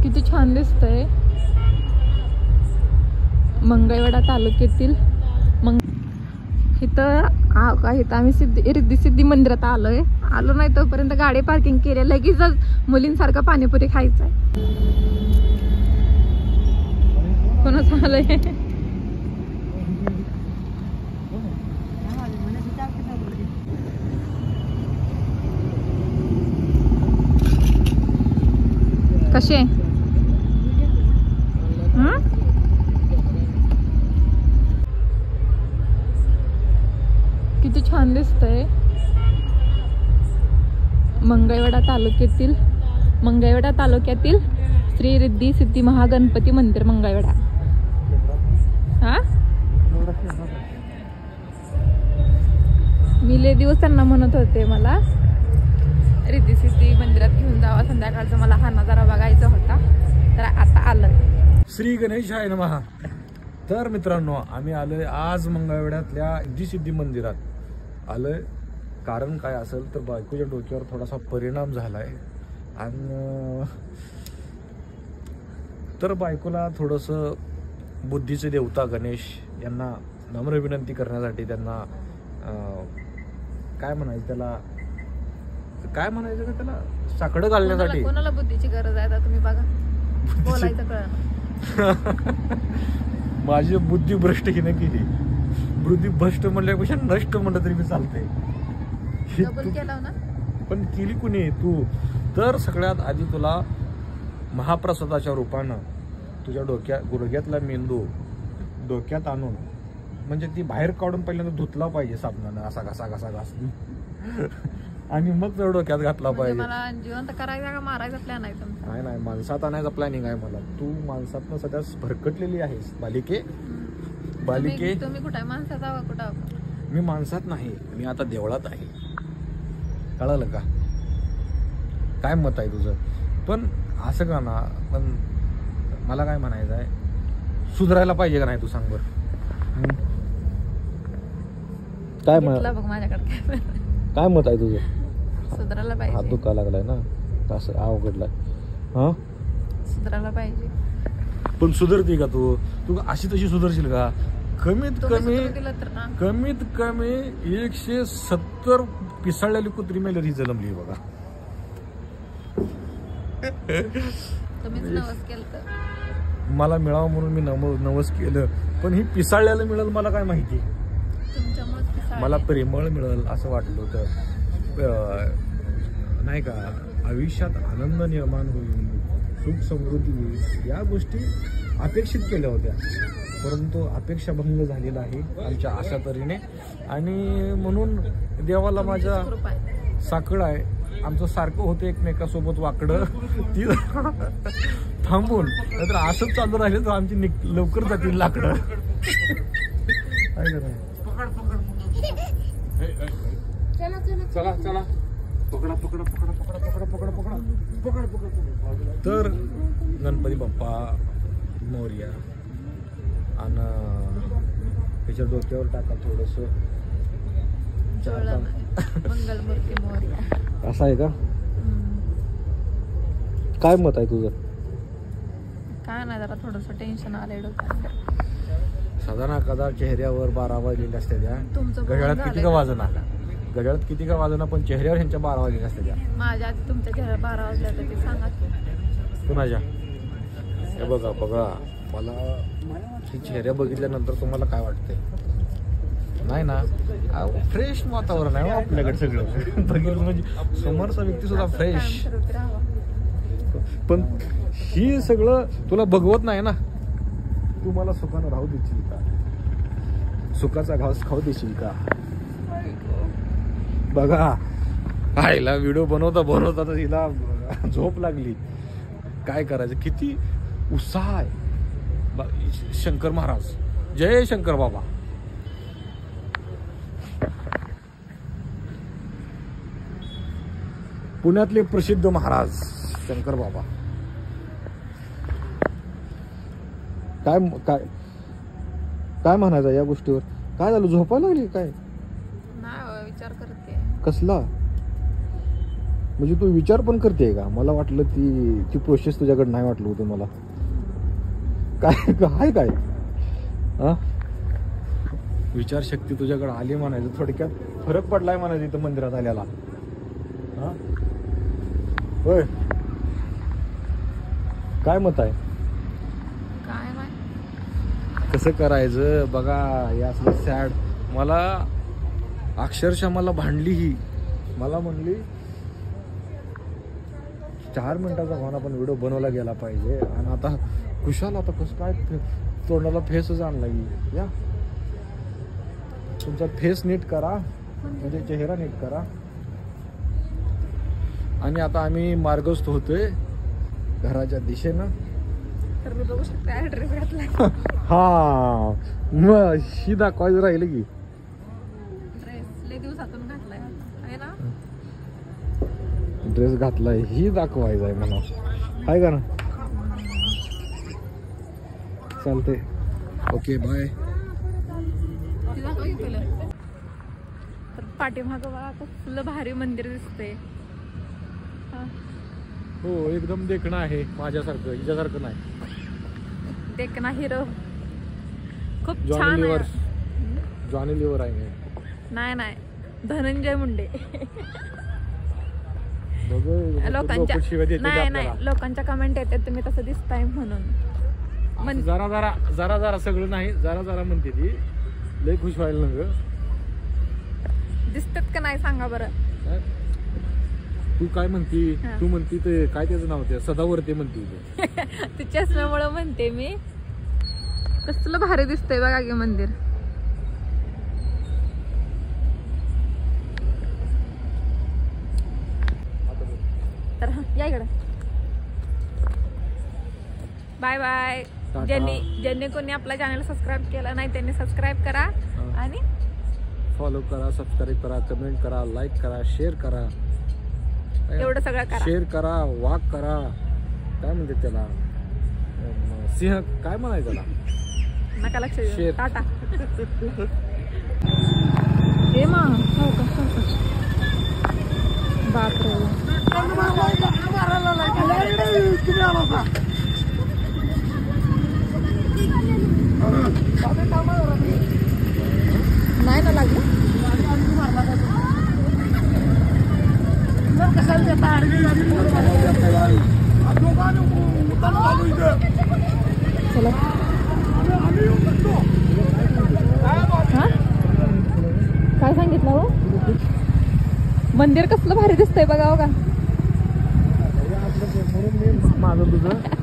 किती छान दिसतंय. मंगळवेढा तालुक्यातील इथं आम्ही रिद्धी सिद्धी मंदिरात आलो नाही तोपर्यंत गाडी पार्किंग केली. लगेचच मुलींसारखं पाणीपुरी खायचंय. कोणाचं आलंय? कसे किती छान दिसतंय. मंगळवेढा तालुक्यातील श्री रिद्धी सिद्धी महागणपती मंदिर मंगळवेढा. हा मी लय दिवस त्यांना म्हणत होते मला रिद्धी सिद्धी मंदिरात घेऊन जावा. संध्याकाळचा मला हा नजारा बघायचा होता, तर आता आलं. श्री गणेशाय नमः. तर मित्रांनो, आम्ही आलोय आज मंगळवेढ्यातल्या रिद्धी सिद्धी मंदिरात आलोय. कारण काय असेल तर बायकोच्या डोक्यावर थोडासा परिणाम झालाय आणि तर बायकोला थोडंसं बुद्धीचे देवता गणेश यांना नम्र विनंती करण्यासाठी त्यांना काय म्हणायचं त्याला साकडं घालण्यासाठी. कोणाला बुद्धीची गरज आहे तुम्ही बघा. बोलायचं कळलं. माझी बुद्धी भ्रष्ट हिने केली. बुद्धी भ्रष्ट म्हणल्यापेक्षा नष्ट म्हणलं तरी मी चालते. पण केली कुणी? तू. तर सगळ्यात आधी तुला महाप्रसादाच्या रूपानं तुझ्या गुडघ्यातला मेंदू डोक्यात आणून म्हणजे ती बाहेर काढून पहिल्यांदा धुतला पाहिजे साबणानं. असा घास आणि मग तो डोक्यात घातला पाहिजे. मला जिवंत करायचा का मारायचा प्लॅन आहे तुमचा? नाही माणसात आणायचा प्लॅनिंग आहे मला. तू माणसातनं सध्या भरकटलेली आहेस बालिके. तुम्ही कुठे माणसात आवा? कुठं? मी माणसात नाही, मी आता देवळात आहे. कळालं का? काय मत आहे तुझं? पण असं का ना, पण मला काय म्हणायचं आहे, सुधारायला पाहिजे का नाही तू सांग बरं. काय मत आहे तुझं? सुधारायला पाहिजे. हात दुखा लागलाय ना, असं अवघडलाय. हा सुधारायला पाहिजे. पण सुधारते का तू? अशी तशी सुधारशील का? कमीत कमी 170 पिसाळलेली कुत्री मेलरी जन्मली बघा. मला मिळावं म्हणून मी नवस केलं, पण ही पिसाळल्याला मिळेल मला काय माहिती. मला प्रेमळ मिळेल असं वाटलं होतं. नाही का, आयुष्यात आनंद निर्माण होईल, सुख समृद्धी होईल, या गोष्टी अपेक्षित केल्या होत्या. परंतु अपेक्षाभंग झालेला आहे आमच्या अशा तऱ्हेने. आणि म्हणून देवाला माझ्या साकड आहे. आमचं सारखं होतं एकमेकासोबत वाकडं, ती थांबून. नाहीतर असंच चालू राहिलं तर आमची लवकर जातील लाकडं. चला पकडा. तर गणपती बाप्पा मोरया. आणि त्याच्या डोक्यावर टाका थोडस. मंगलमूर्ती मोरया. असं आहे का? काय मत आहे तुझं? काय नाही, जरा थोडस टेन्शन आलंय डोक्यात. साधारण कदा चेहऱ्यावर 12 वाजलेले असते त्या. गजळात किती का वाजना, गजळात किती का वाजना, पण चेहऱ्यावर ह्यांच्या 12 वाजलेले असते त्या. माझ्या आधी तुमच्या चेहऱ्यावर 12 वाजले तर ते सांगा. कुणाच्या? हे बघा मला ही चेहऱ्या बघितल्यानंतर तुम्हाला काय वाटतंय? नाही ना, फ्रेश वातावरण आहे आपल्याकडे सगळं. बघितलं म्हणजे समोरचा व्यक्ती सुद्धा फ्रेश. पण ही सगळं तुला बघवत नाही ना. तू मला सुखानं राहू देशील का? सुखाचा घास खाऊ देशील का? बघा, आईला व्हिडिओ बनवता तर हिला झोप लागली. काय करायचं? किती उत्साह आहे. शंकर महाराज, जय शंकर बाबा. पुण्यातले प्रसिद्ध महाराज शंकर बाबा. काय म्हणायचं या गोष्टीवर? काय झालं? झोपायला लागली काय? नाही, विचार करते. कसला? म्हणजे तू विचार पण करते का? मला वाटलं ती प्रोसेस तुझ्याकडे नाही वाटलं होतं मला. काय काय हा विचारशक्ती तुझ्याकडे आली म्हणायचं. थोडक्यात फरक पडलाय म्हणायचं इथं मंदिरात आल्याला. हा होय, काय मत आहे? काय माहित कसं करायचं बघा. हे असलं सॅड. मला अक्षरशः मला भांडली ही. मला म्हणली 4 मिनिटाचा होणार पण व्हिडिओ बनवला गेला पाहिजे. आणि आता कुशाल आता कसं काय तोंडाला फेसच आणला की. या तुमचा फेस नीट करा, म्हणजे चेहरा नीट करा. आणि आता आम्ही मार्गस्थ होतोय घराच्या दिशेनं. तर मी बघू शकते ऍड्रेस घातलाय. हा मग ही दाखवायचं राहिलं की. ड्रेस लय दिवसातून घातलाय आहे ना. ड्रेस घातलाय ही दाखवायचं आहे मला. आहे का ना. चालते. Okay bye. तर पाठीमागं बघा कसलं भारी मंदिर दिसतंय. हो एकदम देखणं आहे. माझ्यासारखं हिच्यासारखं नाही. देखना हिरो खूप जॉनी छान लिव्हर. आहे. जॉनी लिव्हर आहे. नाही धनंजय मुंडे. लोकांच्या नाही लोकांच्या कमेंट येतात तुम्ही तसं दिसताय म्हणून. जरा सगळं नाही. जरा म्हणते ती. लय खुश व्हायला ना ग. दिसतात का नाही सांगा बरं. तू काय म्हणती? तू म्हणती ते काय त्याचं नाव ते सदावर्ते म्हणती. ती चष्म्यामुळे म्हणते मी. कसलं भारी दिसतंय बघा की मंदिर. तर या इकडं. Bye bye. ज्यांनी कोणी आपला चॅनल सबस्क्राईब केला नाही त्यांनी सबस्क्राईब करा आणि फॉलो करा, सबस्क्राईब करा, कमेंट करा, लाईक करा, शेअर करा. एवढं सगळं करा. शेअर करा, वॉक करा. काय म्हणते त्याला? सिंह काय म्हणायचं त्याला? नका लक्ष देऊ. शेर. टाटा. हे मा बापरे. नाही ना लागलं. चला. काय सांगितलं हो? मंदिर कसलं भारी दिसतंय बघा. हो का माझं तुझं